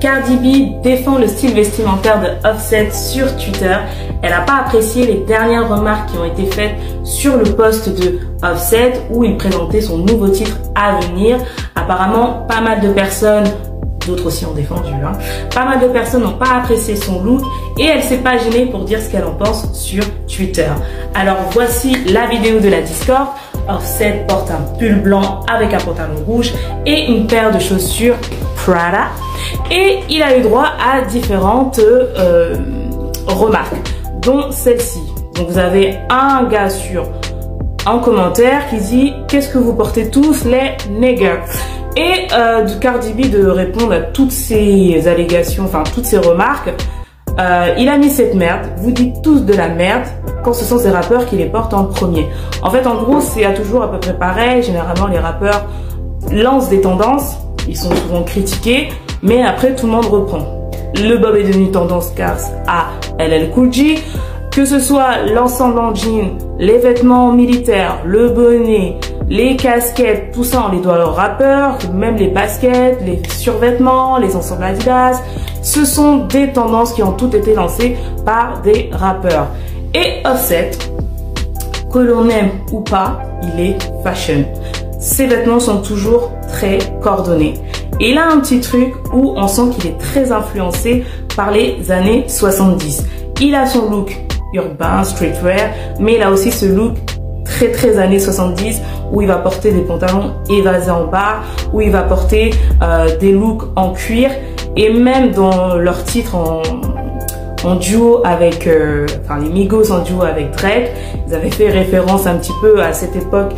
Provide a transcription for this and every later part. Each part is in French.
Cardi B défend le style vestimentaire de Offset sur Twitter. Elle n'a pas apprécié les dernières remarques qui ont été faites sur le post de Offset où il présentait son nouveau titre à venir. Apparemment, pas mal de personnes, d'autres aussi ont défendu, pas mal de personnes n'ont pas apprécié son look et elle s'est pas gênée pour dire ce qu'elle en pense sur Twitter. Alors voici la vidéo de la Discord. Offset porte un pull blanc avec un pantalon rouge et une paire de chaussures Prada. Et il a eu droit à différentes remarques, dont celle-ci. Donc vous avez un gars en commentaire qui dit « Qu'est-ce que vous portez tous les niggas ?» Et du Cardi B de répondre à toutes ces allégations, enfin toutes ces remarques. Il a mis cette merde, vous dites tous de la merde quand ce sont ces rappeurs qui les portent en premier. En fait, en gros, c'est toujours à peu près pareil. Généralement, les rappeurs lancent des tendances, ils sont souvent critiqués, mais après, tout le monde reprend. Le bob est devenu tendance grâce à LL Cool J. Que ce soit l'ensemble en jean, les vêtements militaires, le bonnet, les casquettes, tout ça on les doit aux rappeurs, même les baskets, les survêtements, les ensembles Adidas. Ce sont des tendances qui ont toutes été lancées par des rappeurs. Et Offset, que l'on aime ou pas, il est fashion. Ses vêtements sont toujours très coordonnés. Et il a un petit truc où on sent qu'il est très influencé par les années 70. Il a son look urbain, streetwear, mais il a aussi ce look très années 70 où il va porter des pantalons évasés en bas, où il va porter des looks en cuir et même dans leur titre en duo avec, les Migos en duo avec Drake, ils avaient fait référence un petit peu à cette époque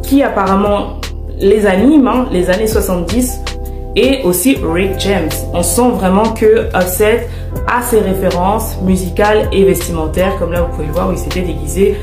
qui apparemment les anime, les années 70 et aussi Rick James. On sent vraiment que Offset a ses références musicales et vestimentaires, comme là vous pouvez le voir où il s'était déguisé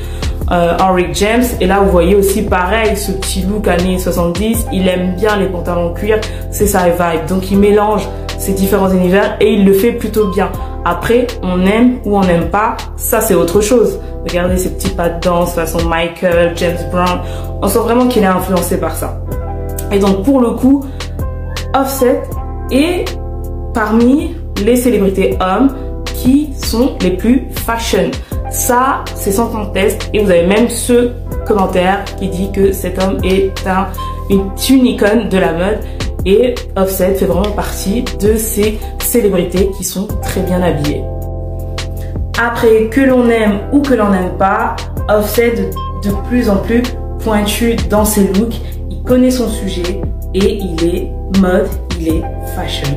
en Rick James. Et là vous voyez aussi pareil ce petit look années 70, il aime bien les pantalons en cuir, c'est sa vibe, donc il mélange ces différents univers et il le fait plutôt bien. Après on aime ou on n'aime pas, ça c'est autre chose. Regardez ces petits pas de danse façon Michael, James Brown, on sent vraiment qu'il est influencé par ça. Et donc pour le coup Offset est parmi les célébrités hommes qui sont les plus fashion. Ça, c'est sans conteste. Et vous avez même ce commentaire qui dit que cet homme est une icône de la mode. Et Offset fait vraiment partie de ces célébrités qui sont très bien habillées. Après, que l'on aime ou que l'on n'aime pas, Offset de plus en plus pointu dans ses looks. Il connaît son sujet et il est mode, il est fashion.